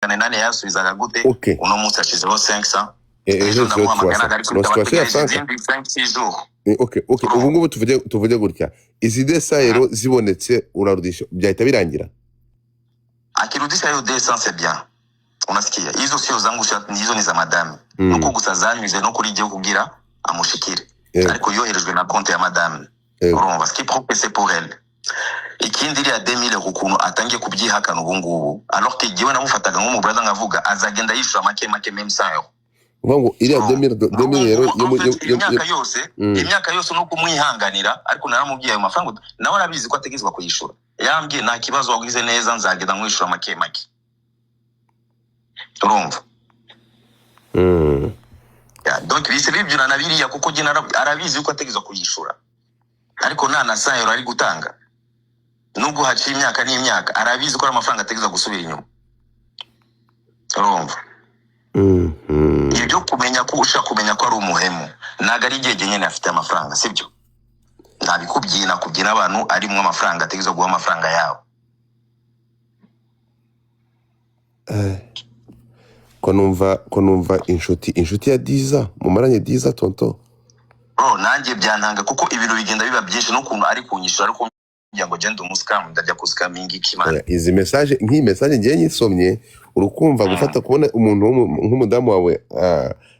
nani yasubizaga gute Okay. uno munsi ashizeho 500 ejo ndamuhamagara ariko situation ya Franka 5 jours. okay ubu ngubu tuvuge gutya izi desayero zibonetse urarudisha byahita birangira akirudisha hiyo desa c'est bien unasikia hizo sio zangu hizo ni za madame nuko gusa zanyuze no kuri giye kugira amushikire ariko yoherejwe na konti ya madame urumva ce qui propose c'est pour elle ikindi iri ya 2000 kukuntu atangiye kubyihakana ubu ngubu alors que giwe namufataga nk'umu brother ngavuga azagenda yishura make même 100 euro ngo iri ya 2000 rero imyaka yose no kumwihanganira ariko naramubwiye ayo mafaranga nawe arabizi ko ategezwa kuyishura yambwiye nta kibazo wagize neza nzagenda mwishura make urumva donc bise bibyuna na biriya kuko gina arabizi ko ategezwa kuyishura ariko nta na 100 euro ari gutanga nubwo haciye imyaka n'imyaka arabizi ko amafaranga ategezwa gusubira inyuma urumva ibyo kumenya ko ushaka kumenya ko ari umuhemu naga ari igihe nyene afite amafaranga sibyo ntabikubyina kubyina abantu ari mu amafaranga ategezwa guha amafaranga yabo ko numva inshuti ya Diza mumaranye Diza tonto nanjye byantanga kuko ibintu bigenda biba byinshi no kuntu ari kunyishura ariko kugira ngo gende umuskamu ndajya kuskaminga ikimana izi message nk'iyi message ngiye nyisomye urukumva gufata kubona umuntu nk'umudamu wawe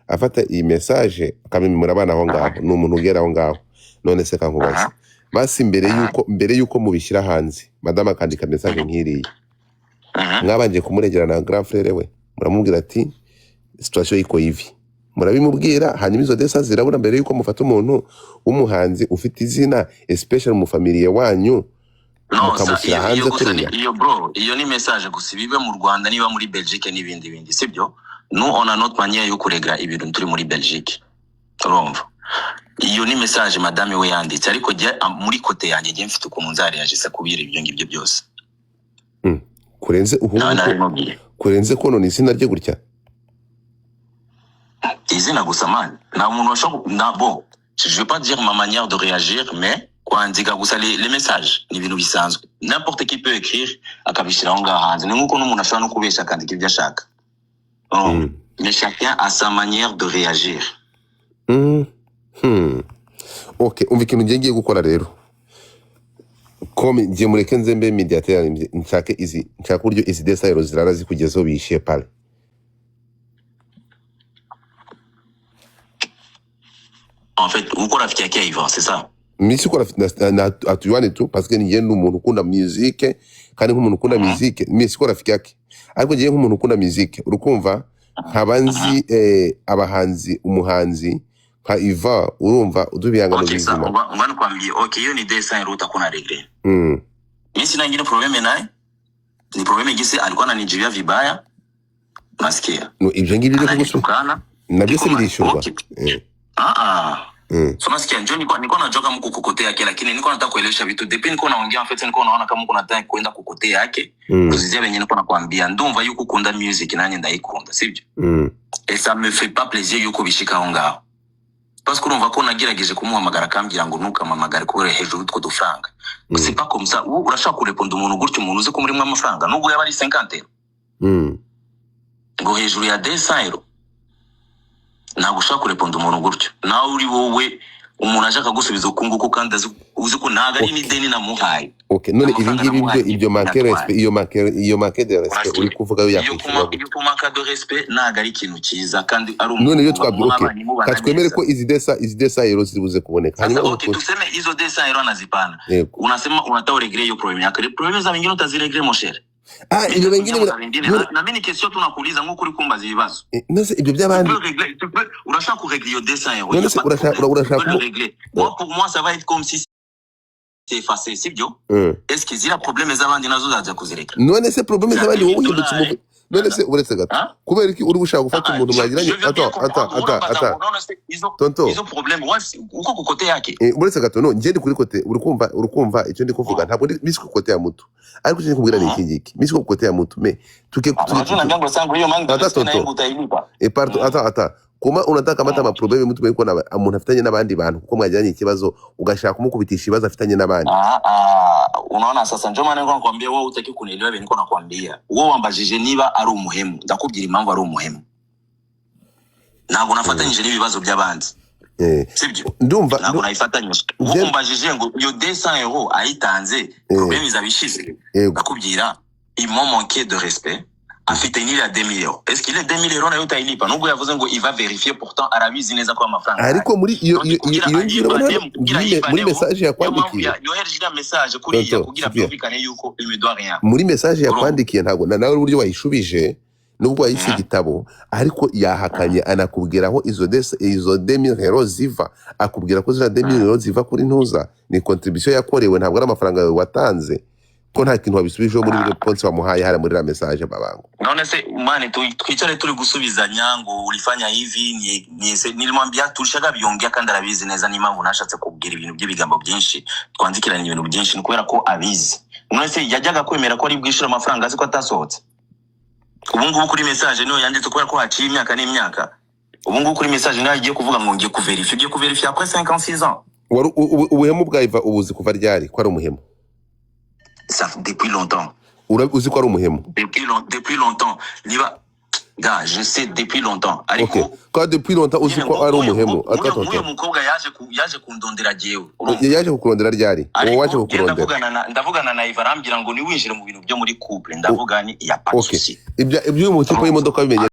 afata iyi message akamimura abana aho ngaho ni umuntu ugera aho ngaho none se kankubaza basi mbere yuko mubishyira hanze madama akandika message nk'iriya mwabanje kumuregera na grand frère we muramubwira ati situation iko hivi murabimubwira hanyuma izo desa zirabura mbere yuko mufata umuntu w'umuhanzi ufite izina especially mu family wanyu mukamushyira hanze kuriya iyo bro iyo ni message gusa bibe mu Rwanda niba muri Belgique n'ibindi sibyo nous on a notre manière yo kurega ibintu turi muri Belgique urumva iyo ni message madame we yanditse ariko je muri kote yanjye je mfite ukuntu nzariyagise kubira ibyo ngibyo byose kurenze ko none izina rye gutya izina gusa man na umuntu washaka na bon je vais pas dire ma manière de réagir mais kwandika gusa les messages ni ibintu bisanzwe n'importe qui peut écrire akabishira ngo hanze ni nkuko n'umuntu ashobora no kubesha akandika ibyo ashaka mais chacun a sa manière de réagir okay umva ikintu ngiye gukora rero comme ngiye mureke nzembe mediateur nshaka buryo izi desayero zirara zikugezeho bishiye pale en fait ukora afite yake Ivan c'est ça misi ukora atuywane tu parce que ngiye n'umuntu ukunda musique kandi nk'umuntu ukunda musique misi ukora afite yake ariko ngiye nk'umuntu ukunda musique urukumva nkabanzi abahanzi umuhanzi nka Ivan urumva udubiyangano bizima ngwana kwambie okay iyo ni dessin ruta kuna regret misi na ngine probleme naye ni probleme gise alikuwa ananijibia vibaya nasikia no ibyo ngibyo byo gusukana nabyo se birishurwa so nasikia njoo niko najoka mko kokote yake lakini niko nataka kuelewesha vitu depend niko naongea en fait niko naona kama uko nataka kwenda kokote yake kuzizia wenyewe niko nakwambia ndumva yuko kunda music nanye ndaikunda sibyo et ça me fait pas plaisir yuko bishika honga parce que urumva ko nagerageje kumuhamagara kambira ngo nukamamagara ko hejuru utwo dufranga c'est pas comme ça urashaka kurepondra umuntu gutyo umuntu uzi ko muri mwe amafaranga nubwo yaba ari 50 ngo hejuru ya 200 euro ntabwo ushaka kurepondra umuntu gutyo nawe uri wowe umuntu ashaka gusubiza ukunguko kandi uzi ko ntaga ari n'ideni namuhaye okay none ibyo manque respect iyo manque de respect uri kuvuga yo yakwishyura iyo manque de respect ntaga ari ikintu cyiza kandi ari umuntu none iyo twabwiye katwemere ko izi desa euro zibuze kuboneka hanyuma okay tuseme izo desa euro anazipana unasema unataka uregre hiyo problem yako problem za wengine utaziregre mon cher ibyo wengine na mimi question tunakuuliza ngo kuri kumbaza ibibazo nose ibyo by'abandi urashaka kuregler yo 200 euro none urashaka pour moi ça va être comme si c'est effacé sibyo est-ce que zira problème z'abandi nazo zaje kuzireka none se problème z'abandi wowe uhindutse umuvu none se uretse gato kubera iki uri gushaka gufata umuntu mwagiranye tonto izo problème uko ku kote yake uretse gato no ngende kuri kote urukumva icyo ndi kuvuga ntabwo misi ku kote ya mutu ariko cyo kubwira ni iki ngiki misi ku kote ya mutu me tuke ntabwo sango iyo manga pardon kuma unataka mata amaprobleme mtu yuko na umuntu afitanye n'abandi bantu kuko mwajyanye ikibazo ugashaka kumukubitisha ibibazo afitanye n'abandi. Unaona sasa ndio maana niko nakwambia wewe utaki kunielewa niko nakwambia. Wewe wambajije niba ari umuhemu ndakubwira impamvu ari umuhemu. Ntabwo nafatanyije n'ibibazo by'abandi. Sibyo ndumva ntabwo nayifatanyije. Uwo umbajije ngo yo 200 € ayitanze problème izabishize. Ndakubwira il m'a manqué de respect. Afite ni la 2000 €. Est-ce qu'il est 2000 € na yo tayilipa nubwo yavuze ngo il va vérifier pourtant arabizi neza ko amafaranga. Ariko muri iyo muri message yakwandikiye. Yo herjira message kuri ya kugira byumvikane yuko il me doit rien. Muri message yakwandikiye ntago nawe uburyo wayishubije nubwo wayise igitabo ariko yahakanye anakubwiraho izo 2000 € ziva akubwira ko zira 2000 € ziva kuri ntuza ni contribution yakorewe ntabwo ari amafaranga watanze ko nta kintu wabisubijeho muri byo ponse wamuhaye hara muri la message babango. Naona se mane twicare turi gusubizanya ngo ulifanya hivi nilimwambia tulishaga byongea kandi arabizi neza n'impamvu nashatse kubwira ibintu by'ibigambo byinshi twandikiranye ibintu byinshi nikubera ko abizi. None se yajyaga kwemera ko ari bwishura amafaranga azi ko atasohotse. Ubungubu kuri message niyo yanditse kubera ko haciye imyaka n'imyaka. Ubungubu kuri message niyo yagiye kuvuga ngo ngiye kuverifier après 5 ans 6 ans. Ubuhemu bwaiva ubuzi kuva ryari ko ari umuhemu? Ça depuis longtemps. Uzi ko ari umuhemu? Depuis longtemps. Niba gars, je sais depuis longtemps. Ariko okay. Ko depuis longtemps uzi ko ari umuhemu. Uyu mukobwa yaje kundondera jewe. Yaje kukurondera ryari? Wowe waje kukurondera. Ndavugana na Iva arambira ngo ni winjire mu bintu byo muri couple. Ndavuga ni ya pas souci. Ibyo uyu mutipe y'imodoka bimenye